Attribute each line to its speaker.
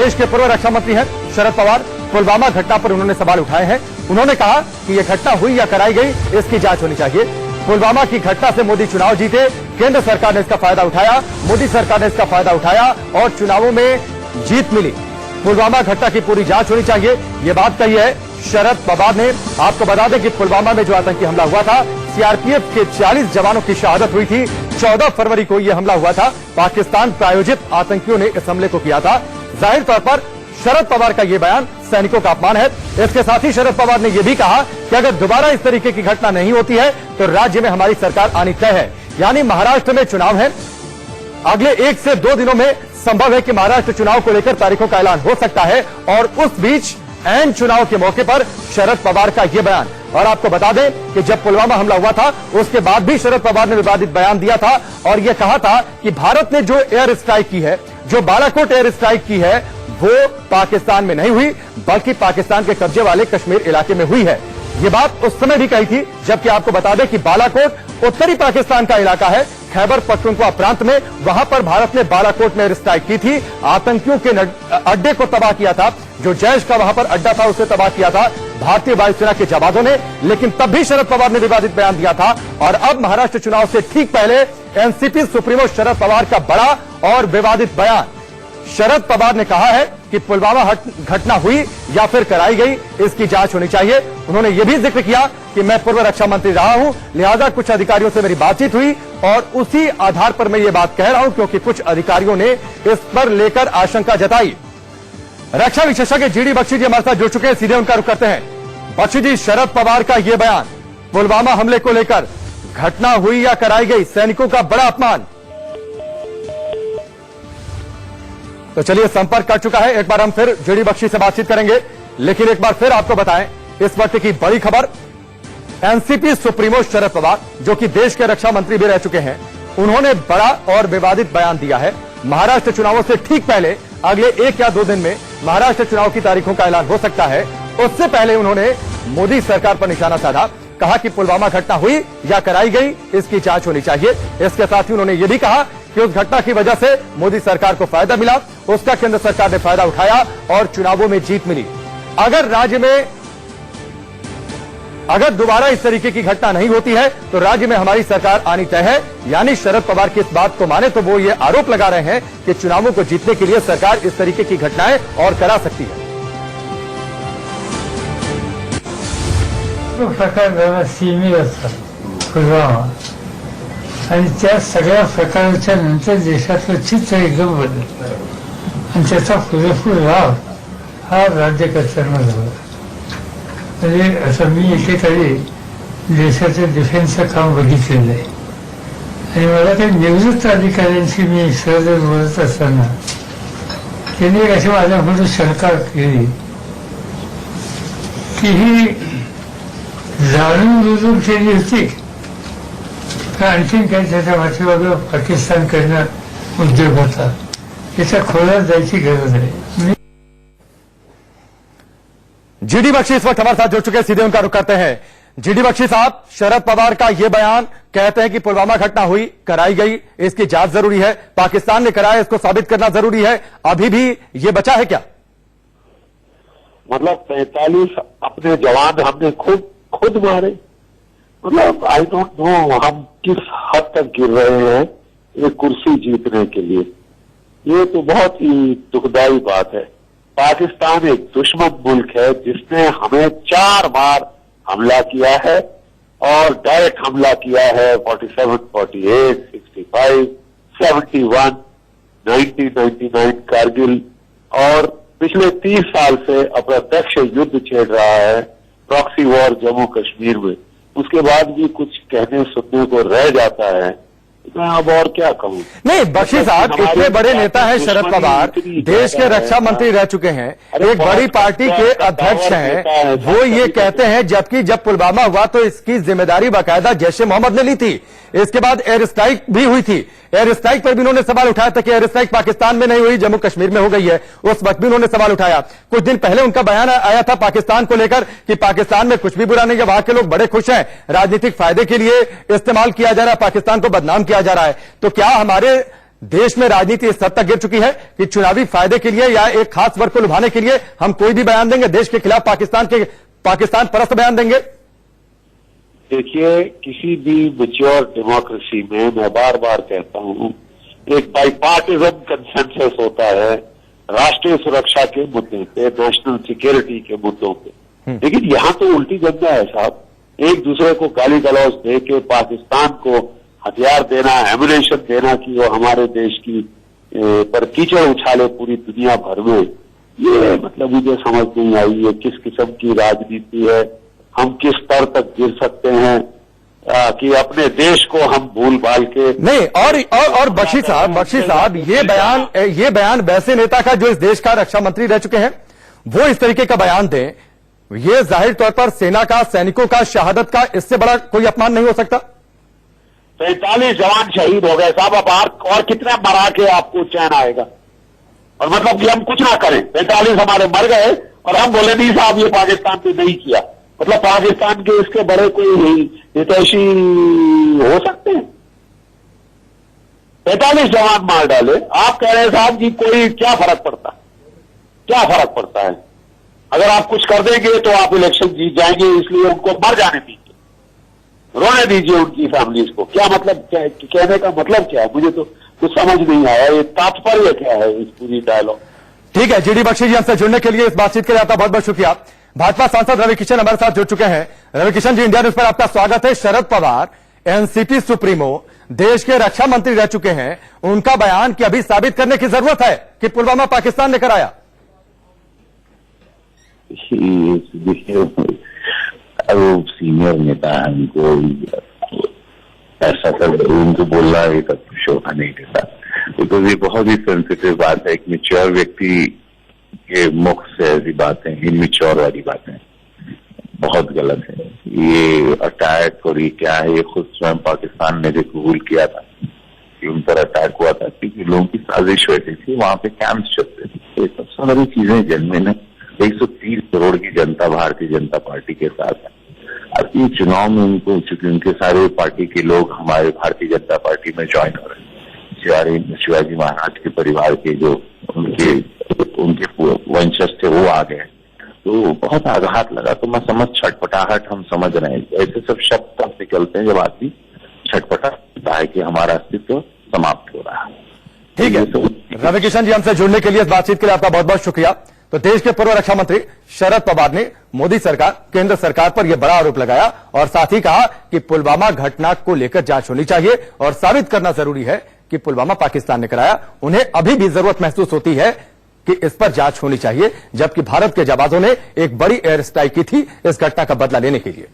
Speaker 1: देश के पूर्व रक्षा मंत्री हैं शरद पवार। पुलवामा घटना पर उन्होंने सवाल उठाए हैं। उन्होंने कहा कि यह घटना हुई या कराई गई, इसकी जांच होनी चाहिए। पुलवामा की घटना से मोदी चुनाव जीते, केंद्र सरकार ने इसका फायदा उठाया, मोदी सरकार ने इसका फायदा उठाया और चुनावों में जीत मिली। पुलवामा घटना की पूरी जांच होनी चाहिए, ये बात कही है शरद पवार ने। आपको बता दें कि पुलवामा में जो आतंकी हमला हुआ था, सीआरपीएफ के 40 जवानों की शहादत हुई थी। 14 फरवरी को यह हमला हुआ था। पाकिस्तान प्रायोजित आतंकियों ने इस हमले को किया था। जाहिर तौर पर शरद पवार का यह बयान सैनिकों का अपमान है। इसके साथ ही शरद पवार ने यह भी कहा कि अगर दोबारा इस तरीके की घटना नहीं होती है तो राज्य में हमारी सरकार आनी तय है। यानी महाराष्ट्र में चुनाव है, अगले 1 से 2 दिनों में संभव है कि महाराष्ट्र चुनाव को लेकर तारीखों का ऐलान हो सकता है और उस बीच ऐन चुनाव के मौके पर शरद पवार का यह बयान। और आपको बता दें कि जब पुलवामा हमला हुआ था उसके बाद भी शरद पवार ने विवादित बयान दिया था और यह कहा था कि भारत ने जो एयर स्ट्राइक की है, जो बालाकोट एयर स्ट्राइक की है, वो पाकिस्तान में नहीं हुई बल्कि पाकिस्तान के कब्जे वाले कश्मीर इलाके में हुई है। ये बात उस समय भी कही थी जबकि आपको बता दें कि बालाकोट उत्तरी पाकिस्तान का इलाका है, खैबर पख्तूनख्वा प्रांत में। वहां पर भारत ने बालाकोट में एयर स्ट्राइक की थी, आतंकियों के अड्डे को तबाह किया था। जो जैश का वहां पर अड्डा था उसे तबाह किया था भारतीय वायुसेना के जवानों ने। लेकिन तब भी शरद पवार ने विवादित बयान दिया था। और अब महाराष्ट्र चुनाव से ठीक पहले एनसीपी सुप्रीमो शरद पवार का बड़ा और विवादित बयान। शरद पवार ने कहा है कि पुलवामा घटना हुई या फिर कराई गई, इसकी जांच होनी चाहिए। उन्होंने यह भी जिक्र किया कि मैं पूर्व रक्षा मंत्री रहा हूं, लिहाजा कुछ अधिकारियों से मेरी बातचीत हुई और उसी आधार पर मैं ये बात कह रहा हूं क्योंकि कुछ अधिकारियों ने इस पर लेकर आशंका जताई। रक्षा विशेषज्ञ जीडी बख्शी जी हमारे साथ जुड़ चुके हैं, सीधे उनका रुख करते हैं। बख्शी जी, शरद पवार का यह बयान पुलवामा हमले को लेकर, घटना हुई या कराई गई, सैनिकों का बड़ा अपमान। तो चलिए, संपर्क कर चुका है, एक बार हम फिर जीडी बख्शी से बातचीत करेंगे। लेकिन एक बार फिर आपको बताएं इस वक्त की बड़ी खबर। एनसीपी सुप्रीमो शरद पवार, जो कि देश के रक्षा मंत्री भी रह चुके हैं, उन्होंने बड़ा और विवादित बयान दिया है। महाराष्ट्र चुनावों से ठीक पहले अगले 1 या 2 दिन में महाराष्ट्र चुनाव की तारीखों का ऐलान हो सकता है। उससे पहले उन्होंने मोदी सरकार पर निशाना साधा, कहा कि पुलवामा घटना हुई या कराई गई, इसकी जांच होनी चाहिए। इसके साथ ही उन्होंने यह भी कहा कि उस घटना की वजह से मोदी सरकार को फायदा मिला, उसका केंद्र सरकार ने फायदा उठाया और चुनावों में जीत मिली। अगर राज्य में अगर दोबारा इस तरीके की घटना नहीं होती है तो राज्य में हमारी सरकार आनी तय है। यानी शरद पवार की इस बात को माने तो वो ये आरोप लगा रहे हैं कि चुनावों को जीतने के लिए सरकार इस तरीके की घटनाएं और करा सकती है।
Speaker 2: प्रकार सीमित असतात पुलवामा आणि त्या सगळ्या प्रकाराच्या नंतर देशातलं चित्र एकदम बदललं आणि त्याचा पुरेपूर लाभ हा राज्यकर्त्यांना झाला। म्हणजे असं मी एकेकाळी देशाचं डिफेन्सचं काम बघितलेलं आहे आणि मला काही निवृत्त अधिकाऱ्यांशी मी सहज बोलत असताना त्यांनी एक अशी माझ्याकडून शंका केली की ही जाणून बुजून केली होती का आणखीन काही त्याच्या पाठीमागे पाकिस्तानकडनं उद्योग होता, याच्या खोलात जायची गरज आहे।
Speaker 1: जीडी बख्शी इस वक्त हमारे साथ जुड़ चुके हैं, सीधे उनका रुख करते हैं। जीडी बख्शी साहब, शरद पवार का यह बयान, कहते हैं कि पुलवामा घटना हुई, कराई गई, इसकी जांच जरूरी है, पाकिस्तान ने कराया, इसको साबित करना जरूरी है, अभी भी ये बचा है क्या?
Speaker 3: मतलब 45 अपने जवान हमने खुद मारे। मतलब आई डोंट नो हम किस हद तक गिर रहे हैं ये कुर्सी जीतने के लिए। ये तो बहुत ही दुखदाई बात है। पाकिस्तान एक दुश्मन मुल्क है जिसने हमें 4 बार हमला किया है और डायरेक्ट हमला किया है 47, 48, 65, 71, 1999 कारगिल और पिछले 30 साल से अप्रत्यक्ष युद्ध छेड़ रहा है, प्रॉक्सी वॉर जम्मू कश्मीर में। उसके बाद भी कुछ कहने सुनने को रह जाता है, मैं अब और क्या कहूं।
Speaker 1: नहीं, बख्शी साहब, इतने बड़े नेता हैं शरद पवार, देश के रक्षा मंत्री रह चुके हैं, एक बड़ी पार्टी के अध्यक्ष हैं, वो ये कहते हैं जबकि जब पुलवामा हुआ तो इसकी जिम्मेदारी बाकायदा जैश ए मोहम्मद ने ली थी। इसके बाद एयर स्ट्राइक भी हुई थी, एयर स्ट्राइक पर भी उन्होंने सवाल उठाया था कि एयर स्ट्राइक पाकिस्तान में नहीं हुई, जम्मू कश्मीर में हो गई है। उस वक्त भी उन्होंने सवाल उठाया। कुछ दिन पहले उनका बयान आया था पाकिस्तान को लेकर कि पाकिस्तान में कुछ भी बुरा नहीं है, वहां के लोग बड़े खुश हैं, राजनीतिक फायदे के लिए इस्तेमाल किया जा रहा है, पाकिस्तान को बदनाम किया जा रहा है। तो क्या हमारे देश में राजनीति इस हद तक गिर चुकी है कि चुनावी फायदे के लिए या एक खास वर्ग को लुभाने के लिए हम कोई भी बयान देंगे, देश के खिलाफ पाकिस्तान परस्त बयान देंगे?
Speaker 3: देखिए, किसी भी मैच्योर डेमोक्रेसी में मैं बार बार कहता हूं, एक बाइपार्टिजन कंसेंसस होता है राष्ट्रीय सुरक्षा के मुद्दे पे, नेशनल सिक्योरिटी के मुद्दों पे। लेकिन यहां तो उल्टी गंदा है साहब, एक दूसरे को गाली गलौज दे के पाकिस्तान को हथियार देना, एमुनेशन देना कि वो हमारे देश की पर कीचड़ उछाले पूरी दुनिया भर में। ये मतलब मुझे समझ नहीं आई है किस किस्म की राजनीति है, हम किस स्तर तक गिर सकते हैं कि अपने देश को हम भूल भाल के
Speaker 1: नहीं। और बख्शी साहब ये बयान वैसे नेता का जो इस देश का रक्षा मंत्री रह चुके हैं, वो इस तरीके का बयान दें, ये जाहिर तौर पर सेना का, सैनिकों का, शहादत का इससे बड़ा कोई अपमान नहीं हो सकता।
Speaker 3: 45 जवान शहीद हो गए साहब, अब और कितने मरा के आपको चैन आएगा? और मतलब कि हम कुछ ना करें, 45 हमारे मर गए और हम बोले नहीं साहब ये पाकिस्तान ने नहीं किया, मतलब पाकिस्तान के इसके बड़े कोई हितैषी हो सकते हैं? 45 जवान मार डाले, आप कह रहे हैं साहब कि कोई क्या फर्क पड़ता है? क्या फर्क पड़ता है? अगर आप कुछ कर देंगे तो आप इलेक्शन जीत जाएंगे, इसलिए उनको मर जाने दीजिए, रोने दीजिए उनकी फैमिलीज को। क्या मतलब, क्या कहने का मतलब क्या है? मुझे तो कुछ समझ नहीं आया, ये तात्पर्य क्या है इस पूरी डायलॉग?
Speaker 1: ठीक है, जीडी बख्शी जी हमसे जुड़ने के लिए, इस बातचीत के लिए आपका बहुत बहुत शुक्रिया। भाजपा सांसद रवि किशन हमारे साथ जुड़ चुके हैं। रवि किशन जी, इंडिया न्यूज पर आपका स्वागत है। शरद पवार एनसीपी सुप्रीमो, देश के रक्षा मंत्री रह चुके हैं, उनका बयान कि अभी साबित करने की जरूरत है कि पुलवामा पाकिस्तान ने कराया।
Speaker 4: अब सीनियर नेता है, उनको ऐसा कर उनको बोलना ये तब शोभा नहीं देता, बिकॉज ये बहुत ही सेंसिटिव बात है। एक मैच्योर व्यक्ति के मुख से ऐसी बातें, इनमेच्योर वाली बातें बहुत गलत है। ये अटैक और ये क्या है, ये खुद स्वयं पाकिस्तान ने भी कबूल किया था कि उन पर अटैक हुआ था, क्योंकि लोगों की साजिश वैसी थी, वहां पे कैंप्स चलते थे। ये सब सारी चीजें जन्मे 130 करोड़ की जनता भारतीय जनता पार्टी के साथ है। अब ये चुनाव में उनको, चूंकि उनके सारे पार्टी के लोग हमारे भारतीय जनता पार्टी में ज्वाइन हो रहे हैं, शिवाजी महाराज के परिवार के जो उनके वंशज थे वो आ गए, तो बहुत आघात लगा। तो मैं छटपटाहट हम समझ रहे हैं, ऐसे सब शब्द तब निकलते हैं जब आदमी छटपटा है कि हमारा अस्तित्व समाप्त हो रहा है।
Speaker 1: ठीक है, रवि किशन जी हमसे जुड़ने के लिए, इस बातचीत के लिए आपका बहुत बहुत शुक्रिया। तो देश के पूर्व रक्षा मंत्री शरद पवार ने मोदी सरकार, केंद्र सरकार पर यह बड़ा आरोप लगाया और साथ ही कहा कि पुलवामा घटना को लेकर जांच होनी चाहिए और साबित करना जरूरी है कि पुलवामा पाकिस्तान ने कराया। उन्हें अभी भी जरूरत महसूस होती है कि इस पर जांच होनी चाहिए, जबकि भारत के जवानों ने एक बड़ी एयर स्ट्राइक की थी इस घटना का बदला लेने के लिए।